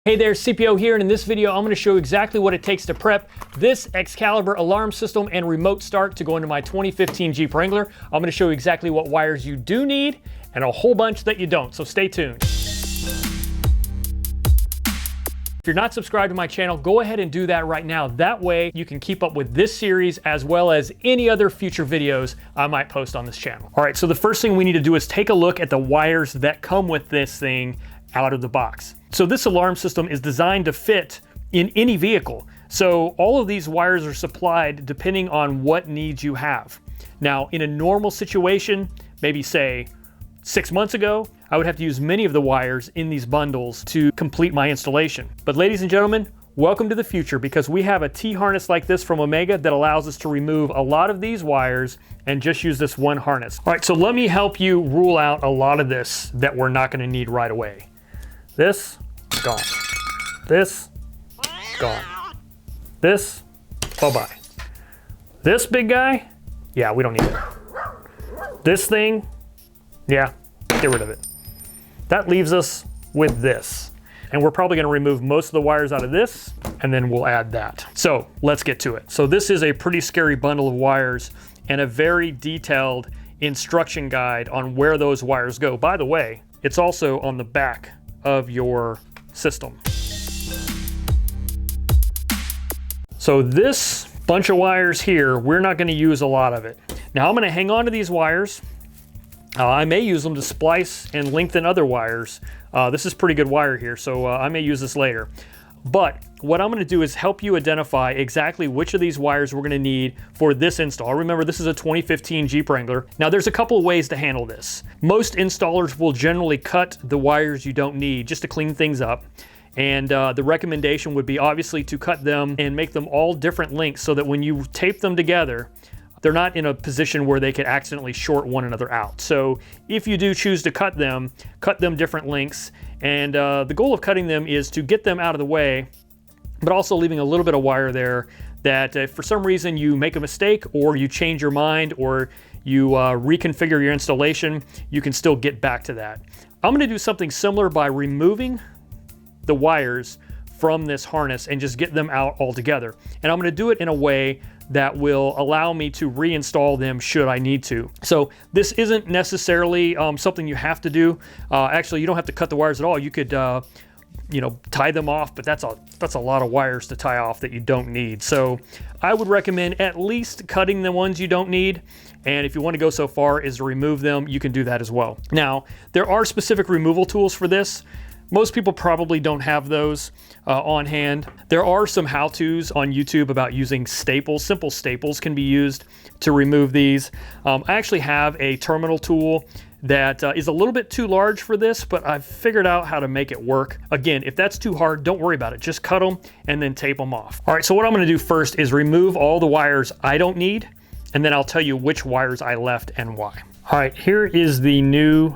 Hey there, CPO here, and in this video I'm going to show you exactly what it takes to prep this Excalibur alarm system and remote start to go into my 2015 Jeep Wrangler. I'm going to show you exactly what wires you do need and a whole bunch that you don't, so stay tuned. If you're not subscribed to my channel, go ahead and do that right now. That way you can keep up with this series as well as any other future videos I might post on this channel. All right, so the first thing we need to do is take a look at the wires that come with this thing out of the box. So this alarm system is designed to fit in any vehicle. So all of these wires are supplied depending on what needs you have. Now, in a normal situation, maybe say 6 months ago, I would have to use many of the wires in these bundles to complete my installation. But ladies and gentlemen, welcome to the future, because we have a T-harness like this from Omega that allows us to remove a lot of these wires and just use this one harness. All right, so let me help you rule out a lot of this that we're not going to need right away. This, gone. This, gone. This, bye-bye. This big guy, yeah, we don't need it. This thing, yeah, get rid of it. That leaves us with this. And we're probably gonna remove most of the wires out of this, and then we'll add that. So let's get to it. So this is a pretty scary bundle of wires and a very detailed instruction guide on where those wires go. By the way, it's also on the back of your system. So this bunch of wires here, we're not gonna use a lot of it. Now I'm gonna hang on to these wires. I may use them to splice and lengthen other wires. This is pretty good wire here, so I may use this later. But what I'm gonna do is help you identify exactly which of these wires we're gonna need for this install. Remember, this is a 2015 Jeep Wrangler. Now there's a couple of ways to handle this. Most installers will generally cut the wires you don't need just to clean things up. And the recommendation would be obviously to cut them and make them all different lengths so that when you tape them together, they're not in a position where they could accidentally short one another out. So if you do choose to cut them different lengths. And the goal of cutting them is to get them out of the way, but also leaving a little bit of wire there that if for some reason you make a mistake or you change your mind or you reconfigure your installation, you can still get back to that. I'm gonna do something similar by removing the wires from this harness and just get them out altogether. And I'm gonna do it in a way that will allow me to reinstall them should I need to. So this isn't necessarily something you have to do. Actually, you don't have to cut the wires at all. You could you know, tie them off, but that's a lot of wires to tie off that you don't need. So I would recommend at least cutting the ones you don't need. And if you want to go so far as to remove them, you can do that as well. Now, there are specific removal tools for this. Most people probably don't have those on hand. There are some how-tos on YouTube about using staples. Simple staples can be used to remove these. I actually have a terminal tool that is a little bit too large for this, but I've figured out how to make it work. Again, if that's too hard, don't worry about it. Just cut them and then tape them off. All right, so what I'm gonna do first is remove all the wires I don't need, and then I'll tell you which wires I left and why. All right, here is the new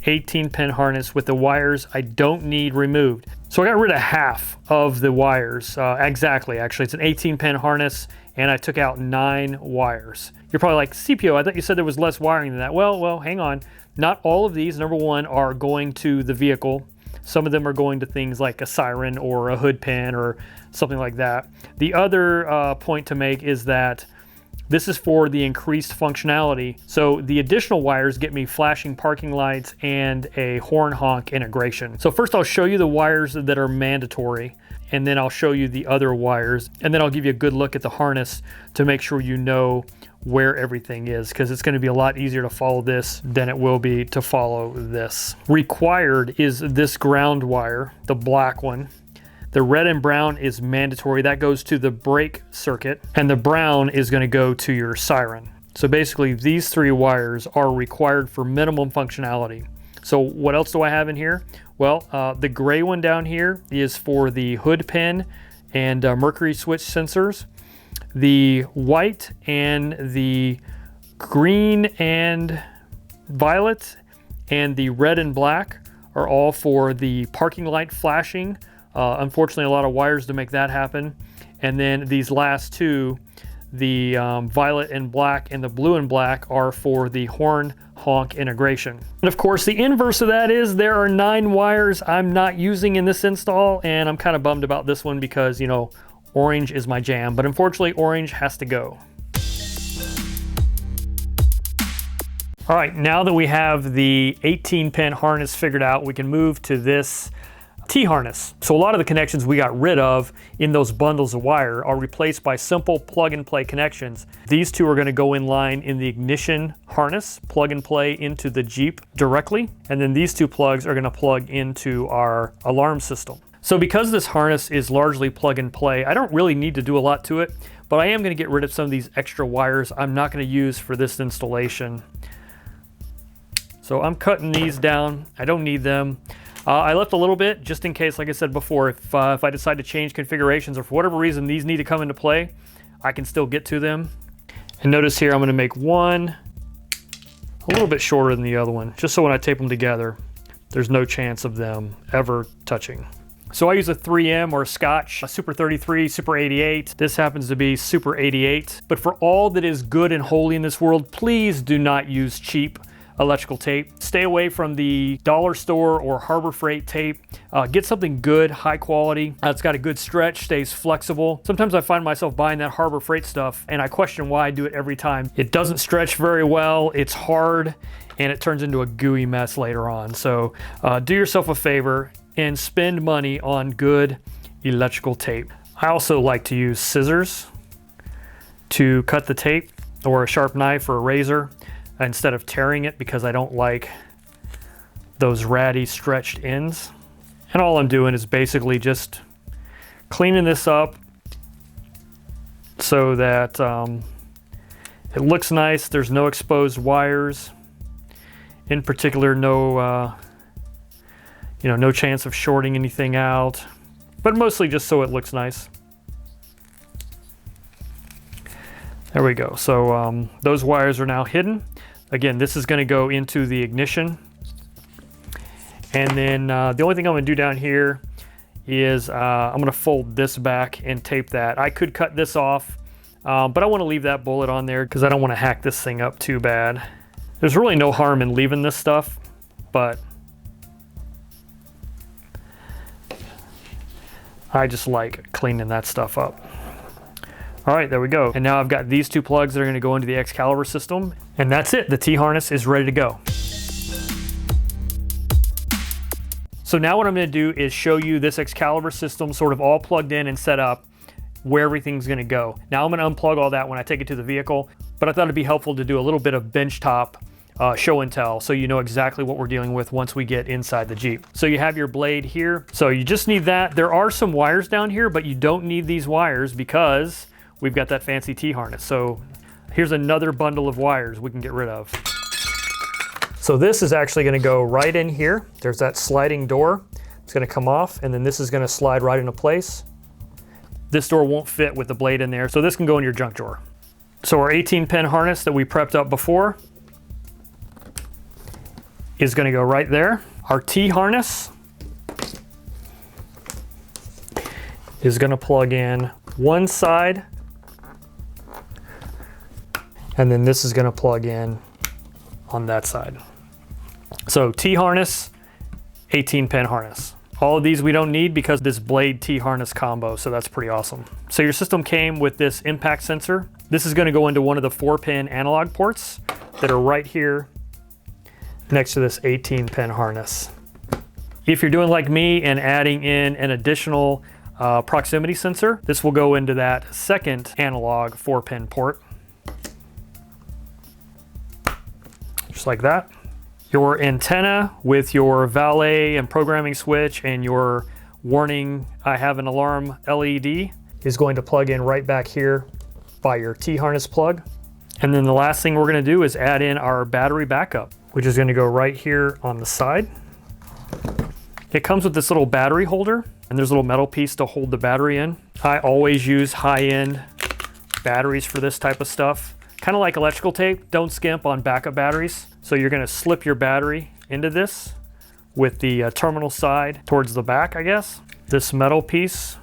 18-pin harness with the wires I don't need removed. So I got rid of half of the wires, exactly, actually. It's an 18-pin harness, and I took out 9 wires. You're probably like, CPO, I thought you said there was less wiring than that. Well, hang on. Not all of these, number one, are going to the vehicle. Some of them are going to things like a siren or a hood pin or something like that. The other point to make is that this is for the increased functionality. So the additional wires get me flashing parking lights and a horn honk integration. So first I'll show you the wires that are mandatory, and then I'll show you the other wires, and then I'll give you a good look at the harness to make sure you know where everything is, because it's going to be a lot easier to follow this than it will be to follow this. Required is this ground wire, the black one. The red and brown is mandatory. That goes to the brake circuit, and the brown is going to go to your siren. So basically these 3 wires are required for minimum functionality. So what else do I have in here? Well, the gray one down here is for the hood pin and mercury switch sensors. The white and the green and violet and the red and black are all for the parking light flashing. Unfortunately, a lot of wires to make that happen. And then these last 2, The violet and black and the blue and black are for the horn honk integration. And of course, the inverse of that is there are 9 wires I'm not using in this install, and I'm kind of bummed about this one because, you know, orange is my jam, but unfortunately orange has to go. All right, now that we have the 18-pin harness figured out, we can move to this T-harness. So a lot of the connections we got rid of in those bundles of wire are replaced by simple plug-and-play connections. These two are going to go in line in the ignition harness, plug and play into the Jeep directly, and then these two plugs are going to plug into our alarm system. So because this harness is largely plug and play, I don't really need to do a lot to it, but I am going to get rid of some of these extra wires I'm not going to use for this installation. So I'm cutting these down. I don't need them. I left a little bit just in case, like I said before, if I decide to change configurations or for whatever reason these need to come into play, I can still get to them. And notice here I'm going to make one a little bit shorter than the other one, just so when I tape them together, there's no chance of them ever touching. So I use a 3M or a Scotch, a Super 33, Super 88. This happens to be Super 88. But for all that is good and holy in this world, please do not use cheap electrical tape. Stay away from the dollar store or Harbor Freight tape. Get something good, high quality. It's got a good stretch, stays flexible. Sometimes I find myself buying that Harbor Freight stuff and I question why I do it every time. It doesn't stretch very well, it's hard, and it turns into a gooey mess later on. So do yourself a favor and spend money on good electrical tape. I also like to use scissors to cut the tape, or a sharp knife or a razor, instead of tearing it, because I don't like those ratty stretched ends. And all I'm doing is basically just cleaning this up so that it looks nice. There's no exposed wires. In particular, no no chance of shorting anything out, but mostly just so it looks nice. There we go. So those wires are now hidden. Again, this is going to go into the ignition. And then the only thing I'm going to do down here is I'm going to fold this back and tape that. I could cut this off, but I want to leave that bullet on there because I don't want to hack this thing up too bad. There's really no harm in leaving this stuff, but I just like cleaning that stuff up. All right, there we go. And now I've got these two plugs that are going to go into the Excalibur system, and that's it. The T-harness is ready to go. So now what I'm going to do is show you this Excalibur system sort of all plugged in and set up where everything's going to go. Now I'm going to unplug all that when I take it to the vehicle, but I thought it'd be helpful to do a little bit of benchtop show and tell so you know exactly what we're dealing with once we get inside the Jeep. So you have your blade here. So you just need that. There are some wires down here, but you don't need these wires because we've got that fancy T-harness. So here's another bundle of wires we can get rid of. So this is actually going to go right in here. There's that sliding door. It's going to come off, and then this is going to slide right into place. This door won't fit with the blade in there, so this can go in your junk drawer. So our 18-pin harness that we prepped up before is going to go right there. Our T-harness is going to plug in one side, and then this is going to plug in on that side. So T-harness, 18-pin harness. All of these we don't need because this blade T-harness combo, so that's pretty awesome. So your system came with this impact sensor. This is going to go into one of the 4-pin analog ports that are right here next to this 18-pin harness. If you're doing like me and adding in an additional proximity sensor, this will go into that second analog 4-pin port. Just like that. Your antenna with your valet and programming switch and your warning, I have an alarm LED, is going to plug in right back here by your T-harness plug. And then the last thing we're going to do is add in our battery backup, which is going to go right here on the side. It comes with this little battery holder, and there's a little metal piece to hold the battery in. I always use high-end batteries for this type of stuff. Kind of like electrical tape, don't skimp on backup batteries. So you're going to slip your battery into this with the terminal side towards the back, I guess. This metal piece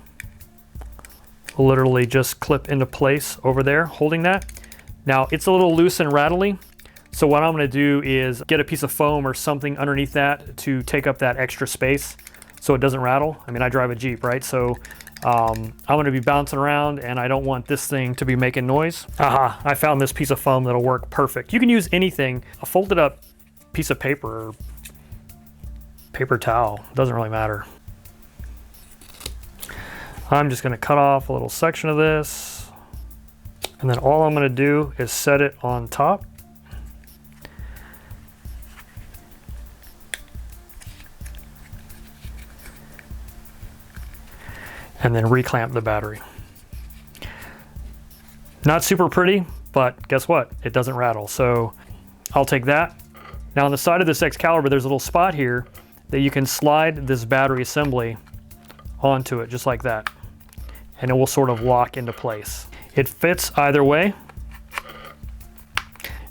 literally just clip into place over there, holding that. Now it's a little loose and rattly, so what I'm gonna do is get a piece of foam or something underneath that to take up that extra space so it doesn't rattle. I mean, I drive a Jeep, right? So I'm gonna be bouncing around and I don't want this thing to be making noise. Aha, I found this piece of foam that'll work perfect. You can use anything, a folded up piece of paper or paper towel, doesn't really matter. I'm just gonna cut off a little section of this, and then all I'm gonna do is set it on top. And then reclamp the battery. Not super pretty, but guess what? It doesn't rattle, so I'll take that. Now on the side of this Excalibur, there's a little spot here that you can slide this battery assembly onto it, just like that. And it will sort of lock into place. It fits either way.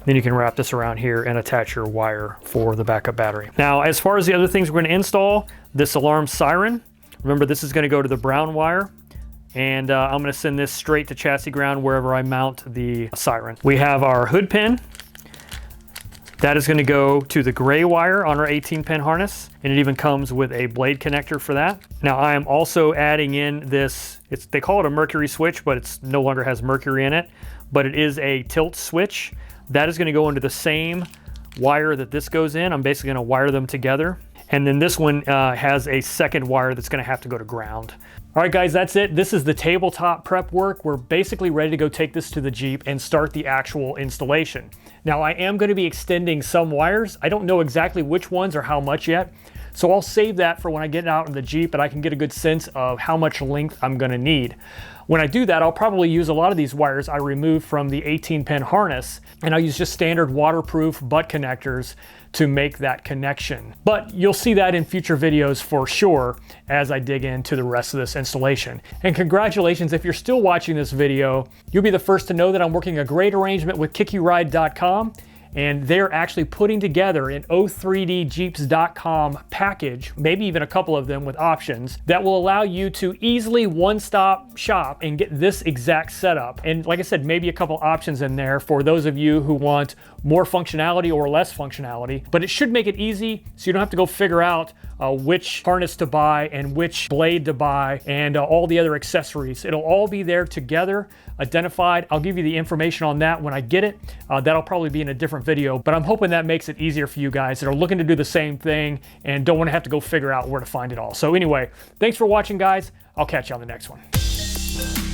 Then you can wrap this around here and attach your wire for the backup battery. Now, as far as the other things we're gonna install, this alarm siren. Remember, this is gonna go to the brown wire, and I'm gonna send this straight to chassis ground wherever I mount the siren. We have our hood pin. That is gonna go to the gray wire on our 18-pin harness, and it even comes with a blade connector for that. Now I am also adding in this, they call it a mercury switch, but it's no longer has mercury in it, but it is a tilt switch. That is gonna go into the same wire that this goes in. I'm basically gonna wire them together. And then this one has a second wire that's gonna have to go to ground. All right, guys, that's it. This is the tabletop prep work. We're basically ready to go take this to the Jeep and start the actual installation. Now, I am gonna be extending some wires. I don't know exactly which ones or how much yet, so I'll save that for when I get out in the Jeep and I can get a good sense of how much length I'm gonna need. When I do that, I'll probably use a lot of these wires I removed from the 18-pin harness, and I'll use just standard waterproof butt connectors to make that connection. But you'll see that in future videos for sure as I dig into the rest of this installation. And congratulations, if you're still watching this video, you'll be the first to know that I'm working a great arrangement with KickYouRide.com, and they're actually putting together an 03djeeps.com package, maybe even a couple of them with options, that will allow you to easily one-stop shop and get this exact setup. And like I said, maybe a couple options in there for those of you who want more functionality or less functionality, but it should make it easy so you don't have to go figure out which harness to buy and which blade to buy and all the other accessories. It'll all be there together, identified. I'll give you the information on that when I get it. That'll probably be in a different video, but I'm hoping that makes it easier for you guys that are looking to do the same thing and don't want to have to go figure out where to find it all. So anyway, thanks for watching, guys. I'll catch you on the next one.